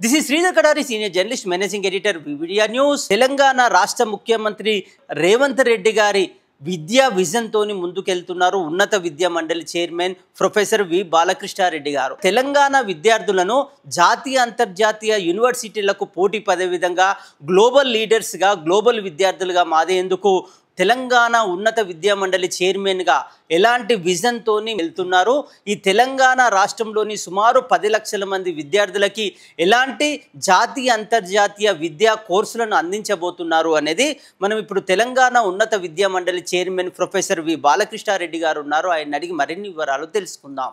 This is Sridhar Kadari, senior journalist, managing editor, Media News. Telangana రాష్ట్ర ముఖ్యమంత్రి రేవంత్ రెడ్డి గారి విద్యా విజన్ తోని ముందుకెళ్తున్నారు ఉన్నత విద్యా మండలి చైర్మన్ ప్రొఫెసర్ వి బాలకృష్ణారెడ్డి గారు. తెలంగాణ విద్యార్థులను జాతీయ అంతర్జాతీయ యూనివర్సిటీలకు పోటీ పడే విధంగా గ్లోబల్ లీడర్స్ గా, గ్లోబల్ విద్యార్థులుగా మారేందుకు తెలంగాణ ఉన్నత విద్యా మండలి చైర్మన్గా ఎలాంటి విజన్ తోని వెళ్తున్నారు. ఈ తెలంగాణ రాష్ట్రంలోని సుమారు 10 లక్షల మంది విద్యార్థులకి ఎలాంటి జాతీయ అంతర్జాతీయ విద్యా కోర్సులను అందించబోతున్నారు అనేది మనం ఇప్పుడు తెలంగాణ ఉన్నత విద్యా మండలి చైర్మన్ ప్రొఫెసర్ వి బాలకృష్ణారెడ్డి గారు ఉన్నారు. ఆయన అడిగి మరిన్ని వివరాలు తెలుసుకుందాం.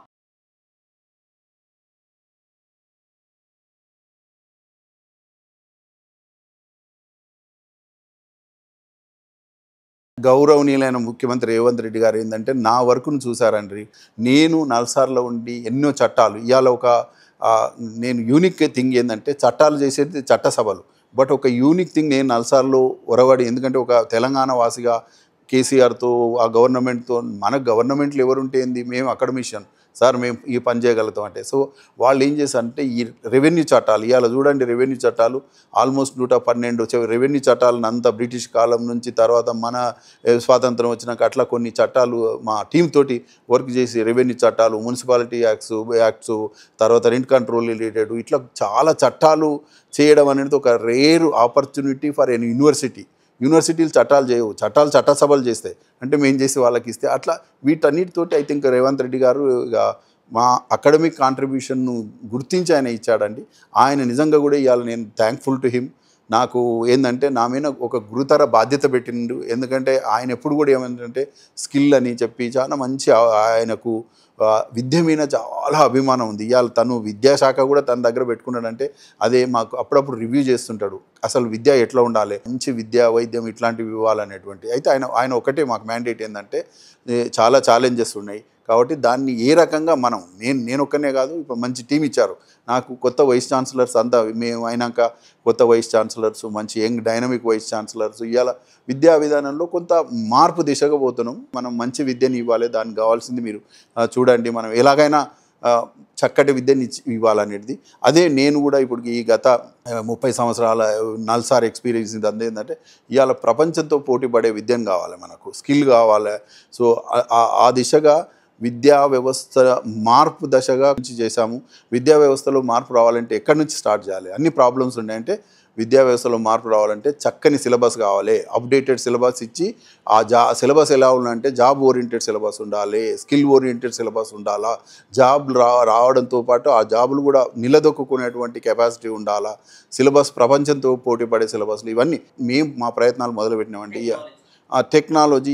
గౌరవనీయులైన ముఖ్యమంత్రి రేవంత్ రెడ్డి గారు ఏంటంటే నా వర్క్ను చూసారండి. నేను నల్సార్లో ఉండి ఎన్నో చట్టాలు ఇవాళ నేను యూనిక్ థింగ్ ఏంటంటే చట్టాలు చేసేది చట్టసభలు. బట్ ఒక యూనిక్ థింగ్ నేను నల్సార్లో ఒరవడి, ఎందుకంటే ఒక తెలంగాణ వాసిగా కేసీఆర్తో ఆ గవర్నమెంట్తో, మన గవర్నమెంట్లు ఎవరుంటే ఏంది, మేము అకాడమిషియన్ సార్ మేము ఈ పని చేయగలుగుతాం అంటే. సో వాళ్ళు ఏం చేశారంటే ఈ రెవెన్యూ చట్టాలు ఇవాళ చూడండి, రెవెన్యూ చట్టాలు ఆల్మోస్ట్ 112 రెవెన్యూ చట్టాలను అంతా బ్రిటిష్ కాలం నుంచి తర్వాత మన స్వాతంత్రం వచ్చినాక అట్లా కొన్ని చట్టాలు మా టీం తోటి వర్క్ చేసి రెవెన్యూ చట్టాలు, మున్సిపాలిటీ యాక్ట్స్ తర్వాత రెంట్ కంట్రోల్ రిలేటెడ్ ఇట్లా చాలా చట్టాలు చేయడం అనేది ఒక రేర్ ఆపర్చునిటీ ఫర్ ఎన్ యూనివర్సిటీలు చట్టాలు చేయవు, చట్టసభలు చేస్తాయి. అంటే మేము చేసి వాళ్ళకి ఇస్తే అట్లా వీటన్నిటితోటి ఐ థింక్ రేవంత్ రెడ్డి గారు మా అకాడమిక్ కాంట్రిబ్యూషన్ను గుర్తించి ఆయన ఇచ్చాడండి. ఆయన నిజంగా కూడా ఇవాళ నేను థ్యాంక్ఫుల్ టు హిమ్. నాకు ఏంటంటే నా మీద ఒక గురుతర బాధ్యత పెట్టిండు. ఎందుకంటే ఆయన ఎప్పుడు కూడా ఏమంటే స్కిల్ అని చెప్పి చాలా మంచి ఆయనకు విద్య మీద చాలా అభిమానం ఉంది. ఇవాళ తను విద్యాశాఖ కూడా తన దగ్గర పెట్టుకున్నాడంటే అదే మాకు అప్పుడప్పుడు రివ్యూ చేస్తుంటాడు, అసలు విద్య ఎట్లా ఉండాలి, మంచి విద్య వైద్యం ఇట్లాంటివి ఇవ్వాలనేటువంటి. అయితే ఆయన ఒకటే మాకు మ్యాండేట్ ఏంటంటే చాలా ఛాలెంజెస్ ఉన్నాయి కాబట్టి దాన్ని ఏ రకంగా నేను ఒక్కనే కాదు, ఇప్పుడు మంచి టీం ఇచ్చారు నాకు. కొత్త వైస్ ఛాన్సలర్స్ అంతా మేము అయినాక కొత్త వైస్ ఛాన్సలర్స్, మంచి యంగ్ డైనమిక్ వైస్ ఛాన్సలర్స్, ఇవాళ విద్యా విధానంలో కొంత మార్పు దిశగా పోతున్నాం. మనం మంచి విద్యను ఇవ్వాలి, దానికి కావాల్సింది మీరు చూడండి, మనం ఎలాగైనా చక్కటి విద్యని ఇవ్వాలనేది. అదే నేను కూడా ఇప్పుడు ఈ గత 30 సంవత్సరాల నల్సార్ ఎక్స్పీరియన్స్ ఇది ఏంటంటే ఇవాళ ప్రపంచంతో పోటీ పడే విద్యను కావాలి, మనకు స్కిల్ కావాలి. సో ఆ దిశగా విద్యా వ్యవస్థ మార్పు దశగా నుంచి చేశాము. విద్యా వ్యవస్థలో మార్పు రావాలంటే ఎక్కడి నుంచి స్టార్ట్ చేయాలి, అన్ని ప్రాబ్లమ్స్ ఉన్నాయంటే విద్యా వ్యవస్థలో మార్పు రావాలంటే చక్కని సిలబస్ కావాలి, అప్డేటెడ్ సిలబస్ ఇచ్చి సిలబస్ ఎలా ఉండాలంటే జాబ్ ఓరియంటెడ్ సిలబస్ ఉండాలి, స్కిల్ ఓరియంటెడ్ సిలబస్ ఉండాలా, జాబ్ రావడంతో పాటు ఆ జాబులు కూడా నిలదొక్కునేటువంటి కెపాసిటీ ఉండాలా, సిలబస్ ప్రపంచంతో పోటీ పడే సిలబస్లు, ఇవన్నీ మేము మా ప్రయత్నాలు మొదలుపెట్టినామండి. టెక్నాలజీ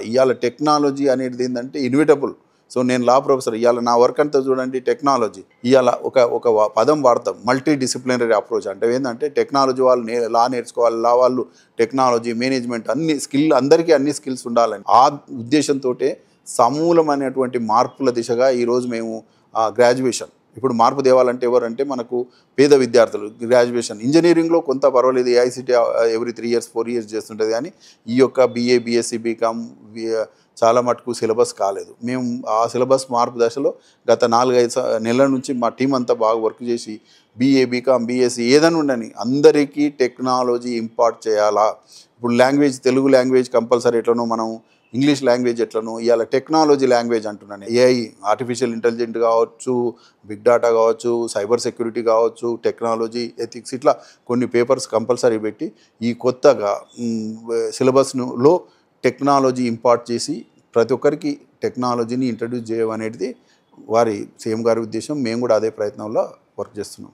ఇవాళ టెక్నాలజీ అనేది ఏంటంటే ఇన్విటబుల్. సో నేను లా ప్రొఫెసర్, ఇవాళ నా వర్క్ అంతా చూడండి టెక్నాలజీ. ఇవాళ ఒక పదం వాడతాం, మల్టీ డిసిప్లినరీ అప్రోచ్. అంటే ఏంటంటే టెక్నాలజీ వాళ్ళు లా నేర్చుకోవాలి, లా వాళ్ళు టెక్నాలజీ మేనేజ్మెంట్ అన్ని అందరికీ అన్ని స్కిల్స్ ఉండాలని ఆ ఉద్దేశంతో సమూలమైనటువంటి మార్పుల దిశగా ఈరోజు మేము గ్రాడ్యుయేషన్ ఇప్పుడు మార్పు తేవాలంటే ఎవరంటే మనకు పేద విద్యార్థులు గ్రాడ్యుయేషన్. ఇంజనీరింగ్లో కొంత పర్వాలేదు, ఏఐసిటీ ఎవ్రీ 3 years 4 years చేస్తుంటుంది, కానీ ఈ యొక్క BA BSc BCom చాలా మటుకు సిలబస్ కాలేదు. మేము ఆ సిలబస్ మార్పు దశలో గత 4-5 నెలల నుంచి మా టీం అంతా బాగా వర్క్ చేసి BA BCom BSc ఏదైనా ఉండని అందరికీ టెక్నాలజీ ఇంపార్ట్ చేయాలా. ఇప్పుడు తెలుగు లాంగ్వేజ్ కంపల్సరీ ఎట్లనో మనం ఇంగ్లీష్ లాంగ్వేజ్ ఎట్లనో ఇవాళ టెక్నాలజీ లాంగ్వేజ్ అంటున్నాను. AI ఆర్టిఫిషియల్ ఇంటెలిజెంట్ కావచ్చు, బిగ్ డేటా కావచ్చు, సైబర్ సెక్యూరిటీ కావచ్చు, టెక్నాలజీ ఎథిక్స్, ఇట్లా కొన్ని పేపర్స్ కంపల్సరీ పెట్టి ఈ కొత్తగా సిలబస్లో టెక్నాలజీ ఇంపార్ట్ చేసి ప్రతి ఒక్కరికి టెక్నాలజీని ఇంట్రడ్యూస్ చేయడం అనేది వారి సీఎం గారి ఉద్దేశం. మేము కూడా అదే ప్రయత్నంలో వర్క్ చేస్తున్నాం.